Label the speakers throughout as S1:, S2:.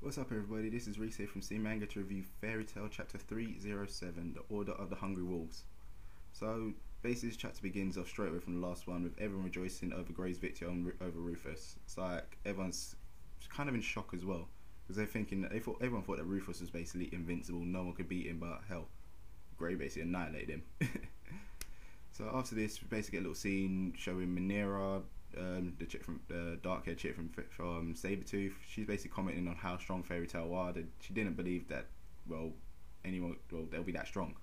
S1: What's up everybody, this is Reese from C Manga to review FairyTail chapter 307, The Order of the Hungry Wolves. So basically this chapter begins off straight away from the last one with everyone rejoicing over Gray's victory over Rufus. It's like everyone's kind of in shock as well, because everyone thought that Rufus was basically invincible, no one could beat him, but hell, Gray basically annihilated him. So after this we basically get a little scene showing Minera, the chick from the dark-haired chick from Sabretooth. She's basically commenting on how strong FairyTail are. That she didn't believe that they'll be that strong.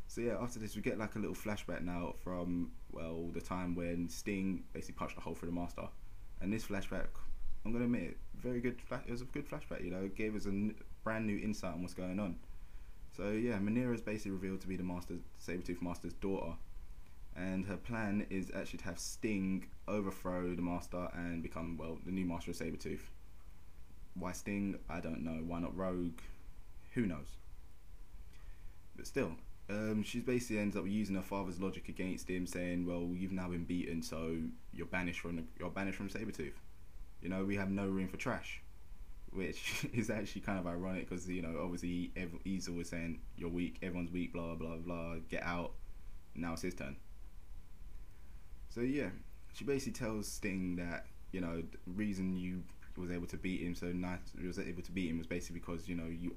S1: So yeah, after this we get like a little flashback now from the time when Sting basically punched a hole through the Master, and this flashback, I'm gonna admit, it was a good flashback. You know, it gave us a brand new insight on what's going on. So yeah, Minera is basically revealed to be the Sabretooth Master's daughter. And her plan is actually to have Sting overthrow the Master and become, the new Master of Sabretooth. Why Sting? I don't know. Why not Rogue? Who knows? But still, she basically ends up using her father's logic against him, saying, well, you've now been beaten, so you're banished from Sabretooth. You know, we have no room for trash. Which is actually kind of ironic, because, you know, obviously he's always saying, you're weak, everyone's weak, blah, blah, blah, get out. Now it's his turn. So yeah, she basically tells Sting that, you know, the reason you was able to beat him was basically because, you know, you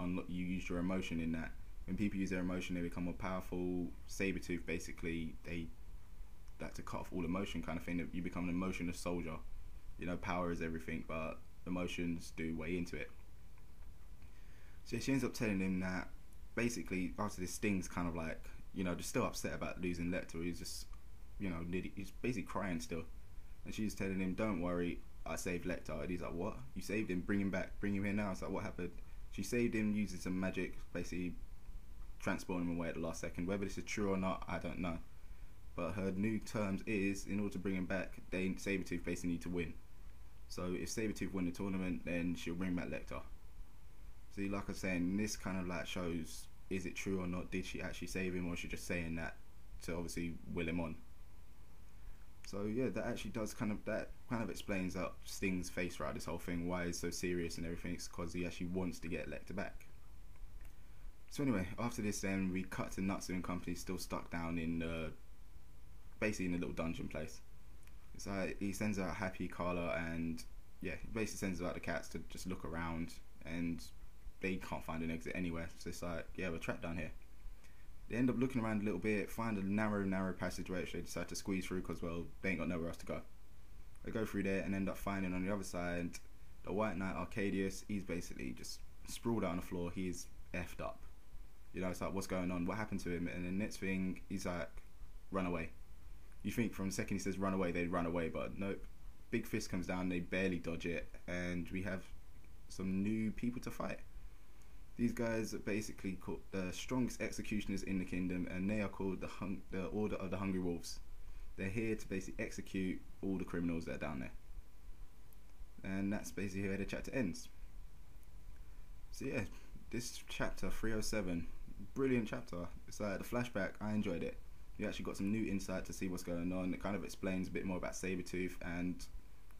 S1: used your emotion in that. When people use their emotion, they become more powerful. Sabretooth, basically, they like to cut off all emotion, kind of thing. That you become an emotionless soldier. You know, power is everything, but emotions do weigh into it. So she ends up telling him that basically after this, Sting's kind of like, you know, just still upset about losing Lecter. He's just, you know, he's basically crying still, and she's telling him, don't worry, I saved Lecter. And he's like, what? You saved him? Bring him back, bring him here now. It's like, what happened? She saved him using some magic, basically transporting him away at the last second. Whether this is true or not, I don't know, but her new terms is, in order to bring him back, Sabretooth basically need to win. So if Sabretooth win the tournament, then she'll bring back Lecter. See, like I was saying, this kind of like shows, is it true or not? Did she actually save him, or is she just saying that to obviously will him on? So yeah, that actually does kind of explains up Sting's face throughout this whole thing, why he's so serious and everything. It's because he actually wants to get Lecter back. So anyway, after this then we cut to Nutsu and company still stuck down in basically in a little dungeon place. It's like he sends out Happy, Carla, and yeah, he basically sends out the cats to just look around, and they can't find an exit anywhere. So it's like, yeah, we're trapped down here. They end up looking around a little bit, find a narrow passageway which they decide to squeeze through because, well, they ain't got nowhere else to go. They go through there and end up finding on the other side the White Knight Arcadius. He's basically just sprawled out on the floor. He's effed up. You know, it's like, what's going on? What happened to him? And the next thing, he's like, run away. You think from the second he says run away, they'd run away, but nope. Big fist comes down, they barely dodge it, and we have some new people to fight. These guys are basically called the strongest executioners in the kingdom, and they are called the Order of the Hungry Wolves. They're here to basically execute all the criminals that are down there. And that's basically where the chapter ends. So yeah, this chapter 307, brilliant chapter. It's like the flashback, I enjoyed it. You actually got some new insight to see what's going on. It kind of explains a bit more about Sabretooth, and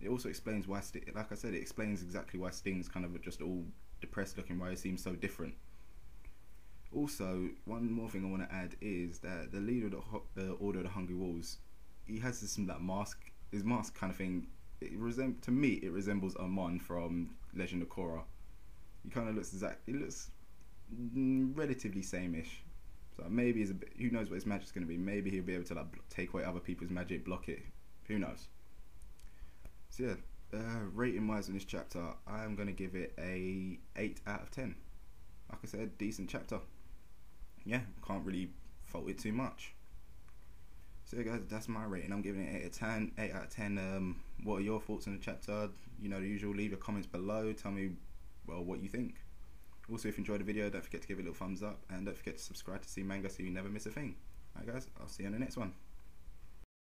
S1: it also explains why, like I said, it explains exactly why Sting's kind of just all depressed looking, why he seems so different. Also, one more thing I want to add is that the leader of the Order of the Hungry Wolves, he has this mask, his mask kind of thing, to me it resembles Oman from Legend of Korra. He kind of looks relatively same-ish. So maybe he's who knows what his magic's going to be. Maybe he'll be able to like take away other people's magic, block it. Who knows? So yeah, rating wise on this chapter, I'm going to give it a 8 out of 10. Like I said, decent chapter. Yeah, can't really fault it too much. So yeah, guys, that's my rating. I'm giving it 8 out of 10. What are your thoughts on the chapter? You know, the usual, leave your comments below. Tell me, what you think. Also, if you enjoyed the video, don't forget to give it a little thumbs up, and don't forget to subscribe to see Manga so you never miss a thing. Alright guys, I'll see you on the next one.